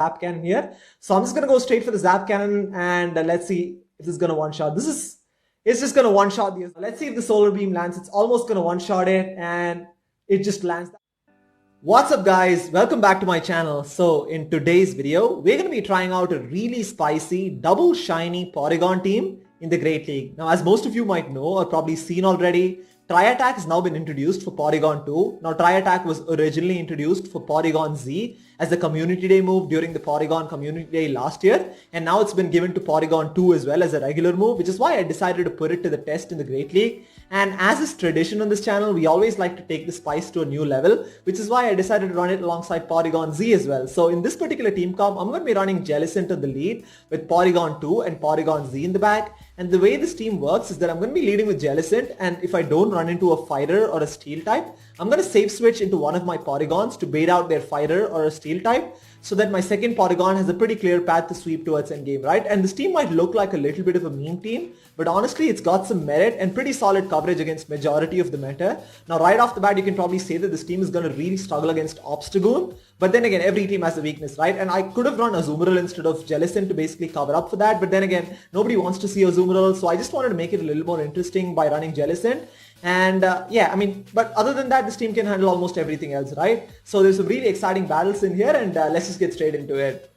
Zap Cannon here. So I'm just going to go straight for the Zap Cannon and let's see if this is going to one-shot. It's just going to one-shot the... Let's see if the Solar Beam lands. It's almost going to one-shot it and it just lands. What's up guys, welcome back to my channel. So in today's video, we're going to be trying out a really spicy double shiny Porygon team in the Great League. Now as most of you might know or probably seen already, Tri Attack has now been introduced for Porygon 2. Now Tri Attack was originally introduced for Porygon-Z as a community day move during the Porygon community day last year, and now it's been given to Porygon 2 as well as a regular move, which is why I decided to put it to the test in the Great League. And as is tradition on this channel, we always like to take the spice to a new level, which is why I decided to run it alongside Porygon-Z as well. So in this particular team comp, I'm going to be running Jellicent in the lead with Porygon 2 and Porygon-Z in the back. And the way this team works is that I'm going to be leading with Jellicent, and if I don't run into a fighter or a steel type, I'm going to save switch into one of my Porygons to bait out their fighter or a steel type, so that my second Porygon has a pretty clear path to sweep towards endgame, right? And this team might look like a little bit of a meme team, but honestly it's got some merit and pretty solid coverage against majority of the meta. Now right off the bat you can probably say that this team is going to really struggle against Obstagoon, but then again every team has a weakness, right? And I could have run Azumarill instead of Jellicent to basically cover up for that, but then again nobody wants to see Azumarill, so I just wanted to make it a little more interesting by running Jellicent. And yeah, I mean, but other than that, this team can handle almost everything else, right? So there's some really exciting battles in here, and let's just get straight into it.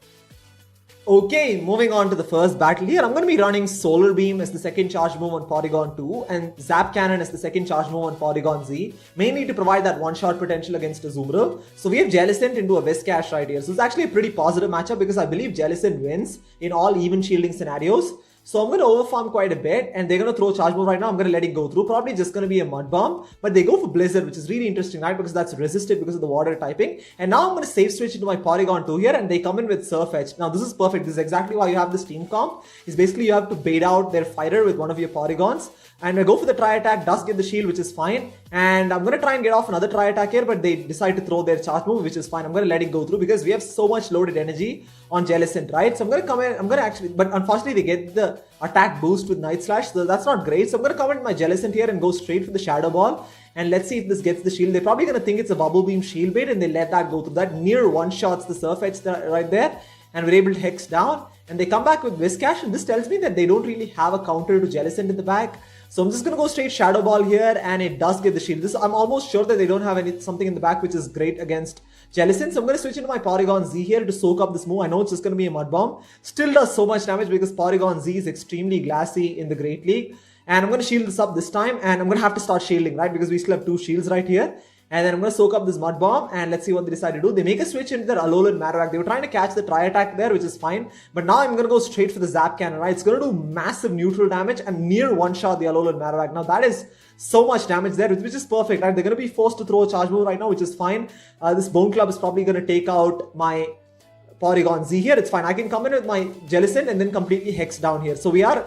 Okay, moving on to the first battle here. I'm going to be running Solar Beam as the second charge move on Porygon 2 and Zap Cannon as the second charge move on Porygon-Z, mainly to provide that one-shot potential against Azumarills. So we have Jellicent into a Whiscash right here. So it's actually a pretty positive matchup because I believe Jellicent wins in all even shielding scenarios. So I'm going to overfarm quite a bit and they're going to throw a charge move right now. I'm going to let it go through. Probably just going to be a Mud Bomb. But they go for Blizzard, which is really interesting, right? Because that's resisted because of the water typing. And now I'm going to save switch into my Porygon 2 here and they come in with Surf Edge. Now this is perfect. This is exactly why you have this team comp. Is basically you have to bait out their fighter with one of your Porygons. And I go for the Tri Attack, does get the shield, which is fine. And I'm going to try and get off another Tri Attack here, but they decide to throw their charge move, which is fine. I'm going to let it go through because we have so much loaded energy on Jellicent, right? So I'm going to come in, I'm going to actually, but unfortunately they get the attack boost with Night Slash, so that's not great. So I'm going to come in my Jellicent here and go straight for the Shadow Ball. And let's see if this gets the shield. They're probably going to think it's a Bubble Beam shield bait and they let that go through. That near one-shots the Surf Edge right there. And we're able to Hex down. And they come back with Whiscash, and this tells me that they don't really have a counter to Jellicent in the back. So I'm just going to go straight Shadow Ball here, and it does get the shield. I'm almost sure that they don't have something in the back which is great against Jellicent. So I'm going to switch into my Porygon-Z here to soak up this move. I know it's just going to be a Mud Bomb. Still does so much damage because Porygon-Z is extremely glassy in the Great League. And I'm going to shield this up this time, and I'm going to have to start shielding, right? Because we still have two shields right here. And then I'm going to soak up this Mud Bomb and let's see what they decide to do. They make a switch into their Alolan Marowak. They were trying to catch the Tri Attack there, which is fine. But now I'm going to go straight for the Zap Cannon, right? It's going to do massive neutral damage and near one-shot the Alolan Marowak. Now that is so much damage there, which is perfect, right? They're going to be forced to throw a charge move right now, which is fine. This Bone Club is probably going to take out my Porygon-Z here. It's fine. I can come in with my Jellicent and then completely Hex down here. So we are...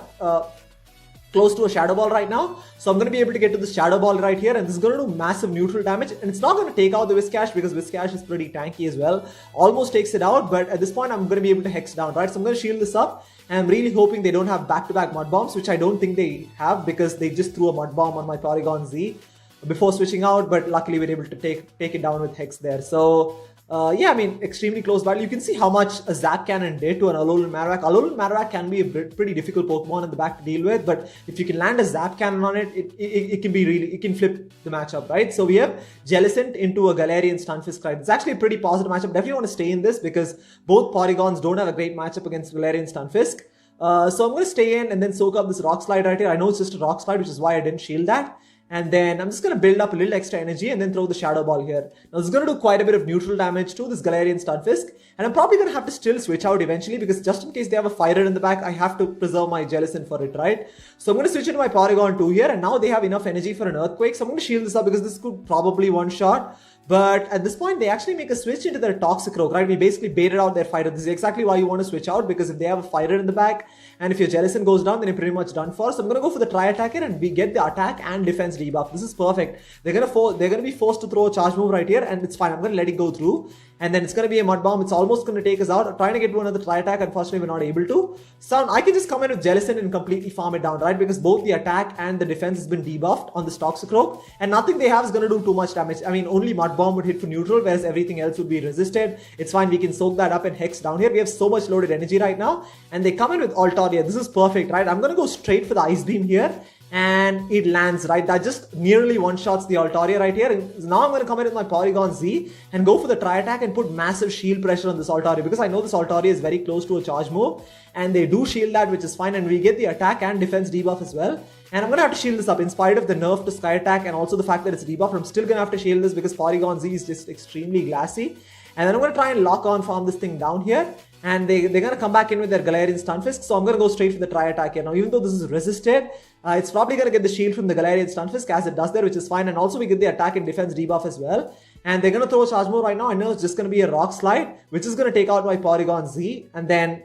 close to a Shadow Ball right now. So I'm going to be able to get to the Shadow Ball right here, and this is going to do massive neutral damage, and it's not going to take out the Whiscash because Whiscash is pretty tanky as well. Almost takes it out, but at this point I'm going to be able to Hex down, right? So I'm going to shield this up, and I'm really hoping they don't have back-to-back Mud Bombs, which I don't think they have because they just threw a Mud Bomb on my Porygon-Z before switching out, but luckily we're able to take it down with Hex there. So yeah, I mean, extremely close battle. You can see how much a Zap Cannon did to an Alolan Marowak. Alolan Marowak can be a pretty difficult Pokemon in the back to deal with, but if you can land a Zap Cannon on it, it can be really, it can flip the matchup, right? So we have Jellicent into a Galarian Stunfisk, right? It's actually a pretty positive matchup. Definitely want to stay in this because both Porygons don't have a great matchup against Galarian Stunfisk. So I'm going to stay in and then soak up this Rock Slide right here. I know it's just a Rock Slide, which is why I didn't shield that. And then I'm just going to build up a little extra energy and then throw the Shadow Ball here. Now this is going to do quite a bit of neutral damage to this Galarian Stunfisk. And I'm probably going to have to still switch out eventually because just in case they have a fighter in the back, I have to preserve my Jellicent for it, right? So I'm going to switch into my Porygon 2 here, and now they have enough energy for an Earthquake. So I'm going to shield this up because this could probably one-shot. But at this point, they actually make a switch into their Toxicroak, right? We basically baited out their fighter. This is exactly why you want to switch out, because if they have a fighter in the back, and if your Jellicent goes down, then you're pretty much done for. So I'm going to go for the Tri Attack here, and we get the attack and defense debuff. This is perfect. They're going to be forced to throw a charge move right here, and it's fine. I'm going to let it go through. And then it's going to be a Mud Bomb. It's almost going to take us out. I'm trying to get to another Tri Attack. Unfortunately, we're not able to. So I can just come in with Jellicent and completely farm it down, right? Because both the attack and the defense has been debuffed on this Toxicroak. And nothing they have is going to do too much damage. I mean, only Mud Bomb would hit for neutral, whereas everything else would be resisted. It's fine. We can soak that up and Hex down here. We have so much loaded energy right now. And they come in with Altaria. This is perfect, right? I'm going to go straight for the Ice Beam here. And it lands, right? That just nearly one-shots the Altaria right here. And now I'm going to come in with my Porygon-Z and go for the Tri Attack and put massive shield pressure on this Altaria, because I know this Altaria is very close to a charge move, and they do shield that, which is fine, and we get the attack and defense debuff as well. And I'm going to have to shield this up in spite of the nerf to Sky Attack and also the fact that it's debuffed. I'm still going to have to shield this because Porygon-Z is just extremely glassy. And then I'm going to try and lock on farm this thing down here. And they're going to come back in with their Galarian Stunfisk. So I'm going to go straight for the Tri Attack here. Now, even though this is resisted, it's probably going to get the shield from the Galarian Stunfisk as it does there, which is fine. And also we get the attack and defense debuff as well. And they're going to throw a Charge Move right now. I know it's just going to be a Rock Slide, which is going to take out my Porygon-Z. And then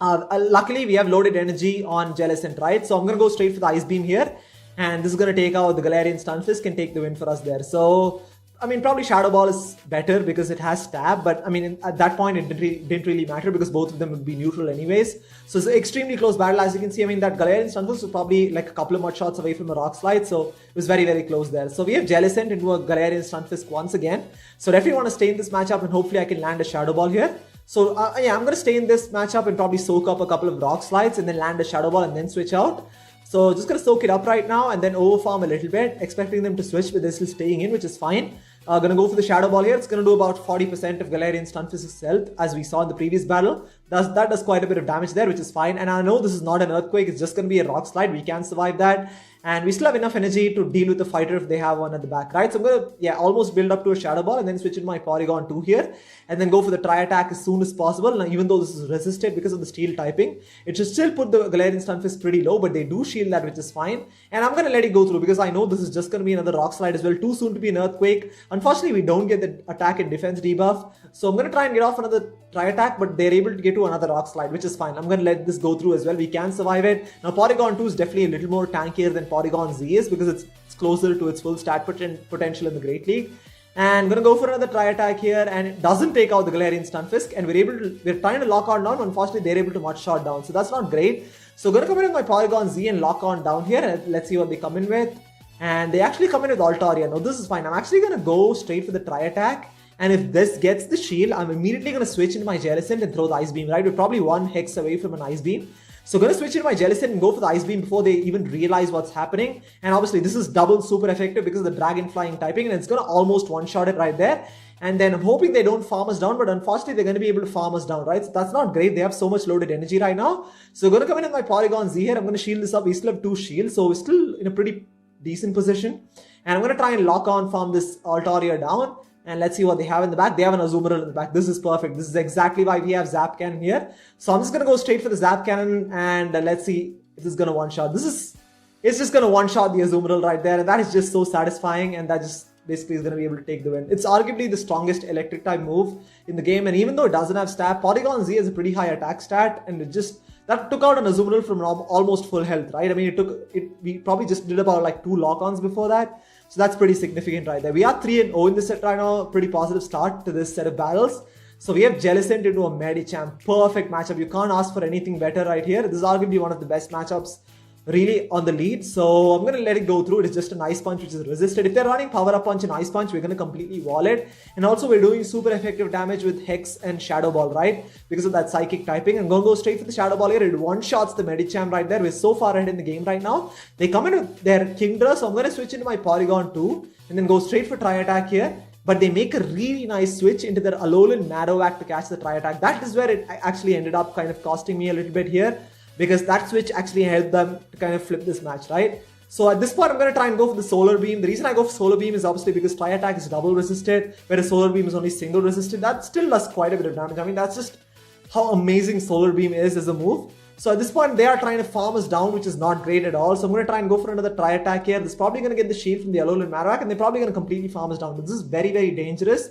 luckily we have loaded energy on Jellicent, right? So I'm going to go straight for the Ice Beam here. And this is going to take out the Galarian Stunfisk and take the win for us there. So I mean, probably Shadow Ball is better because it has stab, but I mean, at that point, it didn't really matter because both of them would be neutral anyways. So it's an extremely close battle, as you can see. I mean, that Galarian Stunfisk was probably like a couple of more shots away from a Rock Slide, so it was very, very close there. So we have Jellicent into a Galarian Stunfisk once again. So definitely want to stay in this matchup, and hopefully I can land a Shadow Ball here. So yeah, I'm going to stay in this matchup and probably soak up a couple of Rock Slides and then land a Shadow Ball and then switch out. So just going to soak it up right now and then overfarm a little bit, expecting them to switch, but they're still staying in, which is fine. Gonna go for the Shadow Ball here. It's gonna do about 40% of Galarian Stunfisk's health, as we saw in the previous battle. That does quite a bit of damage there, which is fine. And I know this is not an Earthquake, it's just gonna be a Rock Slide. We can survive that. And we still have enough energy to deal with the fighter if they have one at the back, right? So I'm gonna, yeah, almost build up to a Shadow Ball and then switch in my Porygon 2 here. And then go for the Tri Attack as soon as possible. Now, even though this is resisted because of the Steel typing, it should still put the Galarian Stunfisk pretty low, but they do shield that, which is fine. And I'm gonna let it go through because I know this is just gonna be another Rock Slide as well. Too soon to be an Earthquake. Unfortunately, we don't get the attack and defense debuff. So I'm gonna try and get off another Tri Attack, but they're able to get to another Rock Slide, which is fine. I'm gonna let this go through as well. We can survive it. Now, Porygon 2 is definitely a little more tankier than Porygon-Z is because it's closer to its full stat potential in the Great League. And I'm gonna go for another Tri Attack here, and it doesn't take out the Galarian Stunfisk, and we're trying to lock on down. Unfortunately, they're able to Mud Shot down, so that's not great. So I'm gonna come in with my Porygon-Z and lock on down here, and let's see what they come in with. And they actually come in with Altaria. Now this is fine. I'm actually gonna go straight for the Tri Attack, and if this gets the shield, I'm immediately gonna switch into my Jellicent and throw the Ice Beam, right? We're probably one Hex away from an Ice Beam. So I'm going to switch into my Jellicent and go for the Ice Beam before they even realize what's happening. And obviously this is double super effective because of the Dragon Flying typing, and it's going to almost one-shot it right there. And then I'm hoping they don't farm us down, but unfortunately they're going to be able to farm us down, right? So that's not great. They have so much loaded energy right now. So I'm going to come in with my Porygon-Z here. I'm going to shield this up. We still have 2 shields, so we're still in a pretty decent position. And I'm going to try and lock on farm this Altaria down. And let's see what they have in the back. They have an Azumarill in the back. This is perfect. This is exactly why we have Zap Cannon here. So I'm just going to go straight for the Zap Cannon, and let's see if this is going to one-shot. It's just going to one-shot the Azumarill right there, and that is just so satisfying, and that just basically is going to be able to take the win. It's arguably the strongest electric type move in the game, and even though it doesn't have stat, Porygon-Z has a pretty high attack stat, and that took out an Azumarill from almost full health, right? I mean, we probably just did about like 2 lock-ons before that. So that's pretty significant right there. We are 3-0 in this set right now. Pretty positive start to this set of battles. So we have Jellicent into a Medicham. Perfect matchup. You can't ask for anything better right here. This is arguably one of the best matchups really on the lead. So I'm going to let it go through. It is just an Ice Punch which is resisted. If they're running Power Up Punch and Ice Punch, we're going to completely wall it. And also we're doing super effective damage with Hex and Shadow Ball, right? Because of that Psychic typing. I'm going to go straight for the Shadow Ball here. It one-shots the Medicham right there. We're so far ahead in the game right now. They come in with their Kingdra, so I'm going to switch into my Porygon 2 and then go straight for Tri Attack here. But they make a really nice switch into their Alolan Marowak to catch the Tri Attack. That is where it actually ended up kind of costing me a little bit here, because that switch actually helped them to kind of flip this match, right? So at this point, I'm going to try and go for the Solar Beam. The reason I go for Solar Beam is obviously because Tri Attack is double resisted, whereas Solar Beam is only single resisted. That still does quite a bit of damage. I mean, that's just how amazing Solar Beam is as a move. So at this point, they are trying to farm us down, which is not great at all. So I'm going to try and go for another Tri Attack here. This is probably going to get the shield from the Alolan Marowak, and they're probably going to completely farm us down. But this is very, very dangerous.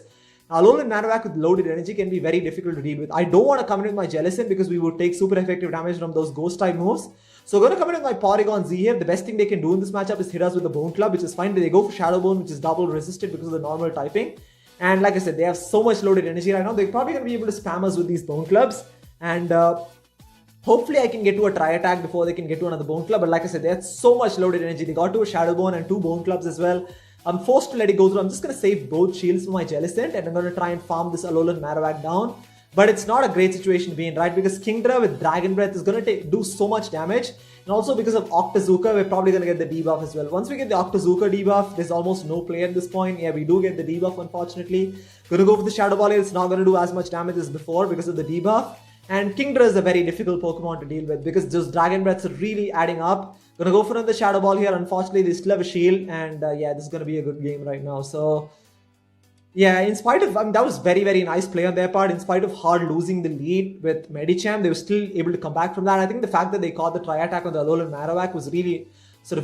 Alolan Marowak with loaded energy can be very difficult to deal with. I don't want to come in with my Jellicent because we would take super effective damage from those Ghost type moves. So I'm going to come in with my Porygon-Z here. The best thing they can do in this matchup is hit us with the Bone Club, which is fine. They go for Shadow Bone, which is double resisted because of the normal typing. And like I said, they have so much loaded energy right now. They're probably going to be able to spam us with these bone clubs. And hopefully I can get to a Tri Attack before they can get to another bone club. But like I said, they have so much loaded energy. They got to a Shadow Bone and 2 bone clubs as well. I'm forced to let it go through. I'm just going to save both shields for my Jellicent, and I'm going to try and farm this Alolan Marowak down. But it's not a great situation to be in, right? Because Kingdra with Dragon Breath is going to do so much damage. And also because of Octazooka, we're probably going to get the debuff as well. Once we get the Octazooka debuff, there's almost no play at this point. Yeah, we do get the debuff, unfortunately. Going to go for the Shadow Ball here. It's not going to do as much damage as before because of the debuff. And Kingdra is a very difficult Pokemon to deal with because those Dragon Breaths are really adding up. Gonna go for another Shadow Ball here. Unfortunately, they still have a shield. And yeah, this is going to be a good game right now. So yeah, in spite of, that was very, very nice play on their part. In spite of hard losing the lead with Medicham, they were still able to come back from that. I think the fact that they caught the Tri Attack on the Alolan Marowak was really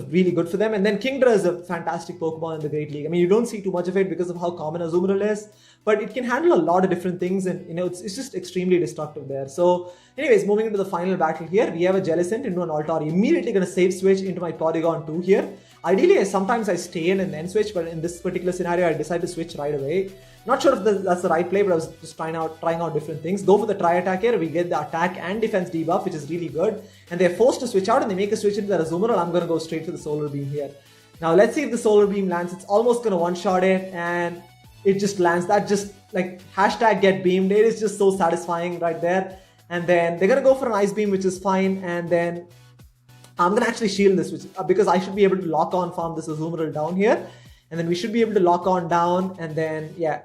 really good for them. And then Kingdra is a fantastic Pokemon in the Great League. I mean, you don't see too much of it because of how common Azumarill is, but it can handle a lot of different things, and it's just extremely destructive there. So anyways, moving into the final battle here, we have a Jellicent into an Altaria. Immediately going to save switch into my Porygon-2 here. Ideally, sometimes I stay in and then switch, but in this particular scenario, I decide to switch right away. Not sure if that's the right play, but I was just trying out different things. Go for the Tri Attack here. We get the attack and defense debuff, which is really good. And they're forced to switch out, and they make a switch into the Azumarills. I'm going to go straight for the Solar Beam here. Now, let's see if the Solar Beam lands. It's almost going to one-shot it, and it just lands. That just, like, hashtag get beamed. It is just so satisfying right there. And then they're going to go for an Ice Beam, which is fine. And then I'm going to actually shield this, because I should be able to lock on farm this Azumarill down here. And then we should be able to lock on down, and then, yeah,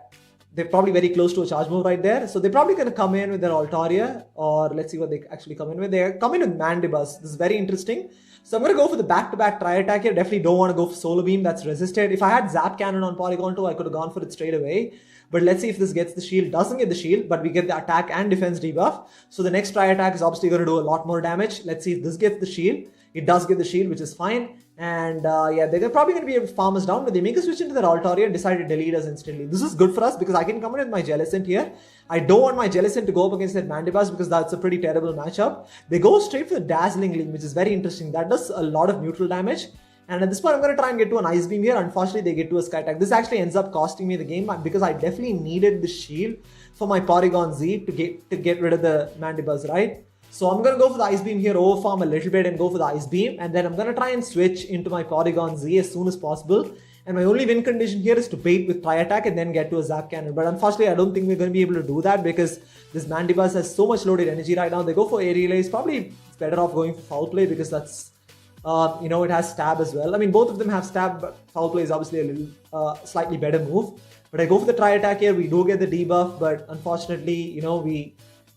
they're probably very close to a charge move right there. So they're probably going to come in with their Altaria, or let's see what they actually come in with. They're coming with Mandibuzz. This is very interesting. So I'm going to go for the back-to-back Tri Attack here. Definitely don't want to go for Solar Beam. That's resisted. If I had Zap Cannon on Porygon-2, I could have gone for it straight away. But let's see if this gets the shield. Doesn't get the shield, but we get the attack and defense debuff. So the next Tri Attack is obviously going to do a lot more damage. Let's see if this gets the shield. It does get the shield, which is fine. And yeah, they're probably going to be able to farm us down, but they make a switch into their Altaria and decide to delete us instantly. This is good for us because I can come in with my Jellicent here. I don't want my Jellicent to go up against that Mandibuzz because that's a pretty terrible matchup. They go straight for the Dazzling Gleam, which is very interesting. That does a lot of neutral damage. And at this point, I'm going to try and get to an Ice Beam here. Unfortunately, they get to a Sky Attack. This actually ends up costing me the game because I definitely needed the shield for my Porygon-Z to get rid of the Mandibuzz, right? So I'm going to go for the Ice Beam here, overfarm a little bit and go for the Ice Beam. And then I'm going to try and switch into my Porygon-Z as soon as possible. And my only win condition here is to bait with Tri Attack and then get to a Zap Cannon. But unfortunately, I don't think we're going to be able to do that because this Mandibuzz has so much loaded energy right now. They go for Aerial Ace. Probably it's better off going for Foul Play because that's, it has Stab as well. I mean, both of them have Stab, but Foul Play is obviously a little slightly better move. But I go for the Tri Attack here. We do get the debuff, but unfortunately,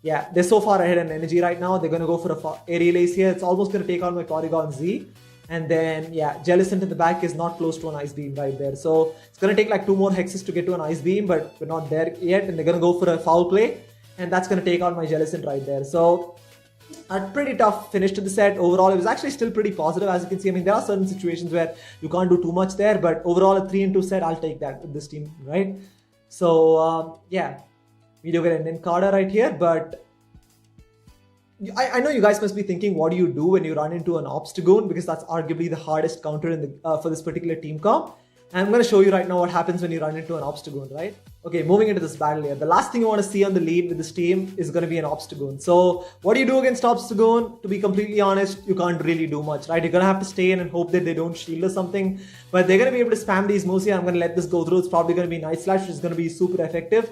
they're so far ahead in energy right now. They're going to go for a Aerial Ace here. It's almost going to take on my Porygon-Z. And then, yeah, Jellicent in the back is not close to an Ice Beam right there. So it's going to take like 2 more hexes to get to an Ice Beam, but we're not there yet. And they're going to go for a Foul Play. And that's going to take on my Jellicent right there. So a pretty tough finish to the set. Overall, it was actually still pretty positive, as you can see. I mean, there are certain situations where you can't do too much there. But overall, a 3-2 set, I'll take that with this team, right? So, yeah. We do get an Nincada right here, but I know you guys must be thinking, what do you do when you run into an Obstagoon? Because that's arguably the hardest counter in for this particular team comp. And I'm going to show you right now what happens when you run into an Obstagoon, right? Okay, moving into this battle here. The last thing you want to see on the lead with this team is going to be an Obstagoon. So what do you do against Obstagoon? To be completely honest, you can't really do much, right? You're going to have to stay in and hope that they don't shield or something. But they're going to be able to spam these moves here. I'm going to let this go through. It's probably going to be Night Slash, which is going to be super effective.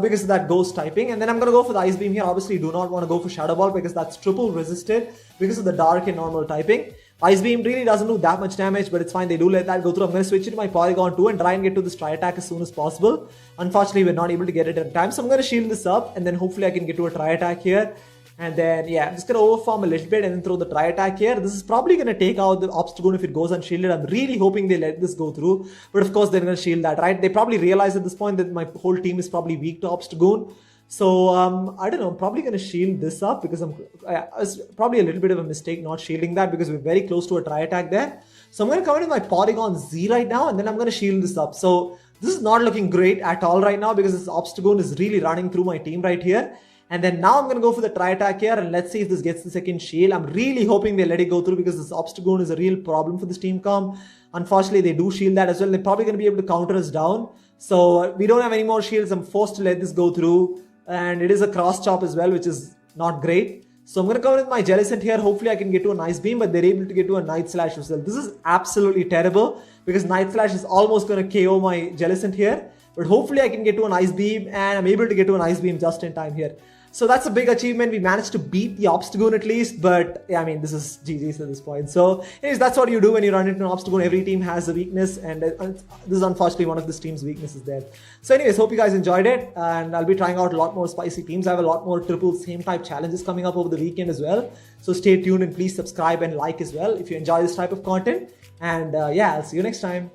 Because of that ghost typing. And then I'm going to go for the Ice Beam here. Obviously, do not want to go for Shadow Ball because that's triple resisted because of the dark and normal typing. Ice Beam really doesn't do that much damage, but it's fine. They do let that go through. I'm going to switch it to my Porygon-2 and try and get to this Tri Attack as soon as possible. Unfortunately, we're not able to get it in time. So I'm going to shield this up and then hopefully I can get to a Tri Attack here. And then, yeah, I'm just going to overfarm a little bit and then throw the Tri Attack here. This is probably going to take out the Obstagoon if it goes unshielded. I'm really hoping they let this go through. But of course, they're going to shield that, right? They probably realize at this point that my whole team is probably weak to Obstagoon. So, I don't know. I'm probably going to shield this up because it's probably a little bit of a mistake not shielding that because we're very close to a Tri Attack there. So I'm going to come in with my Porygon-Z right now and then I'm going to shield this up. So this is not looking great at all right now because this Obstagoon is really running through my team right here. And then now I'm going to go for the Tri Attack here and let's see if this gets the second shield. I'm really hoping they let it go through because this Obstagoon is a real problem for this team comp. Unfortunately, they do shield that as well. They're probably going to be able to counter us down. So we don't have any more shields. I'm forced to let this go through. And it is a cross chop as well, which is not great. So I'm going to come with my Jellicent here. Hopefully I can get to a nice beam, but they're able to get to a Night Slash as well. This is absolutely terrible because Night Slash is almost going to KO my Jellicent here. But hopefully I can get to a nice beam, and I'm able to get to a nice beam just in time here. So that's a big achievement. We managed to beat the Obstagoon at least, but yeah, I mean, this is GG's at this point. So anyways, that's what you do when you run into an Obstagoon. Every team has a weakness, and this is unfortunately one of this team's weaknesses there. So anyways, hope you guys enjoyed it, and I'll be trying out a lot more spicy teams. I have a lot more triple same type challenges coming up over the weekend as well. So stay tuned and please subscribe and like as well if you enjoy this type of content. And yeah, I'll see you next time.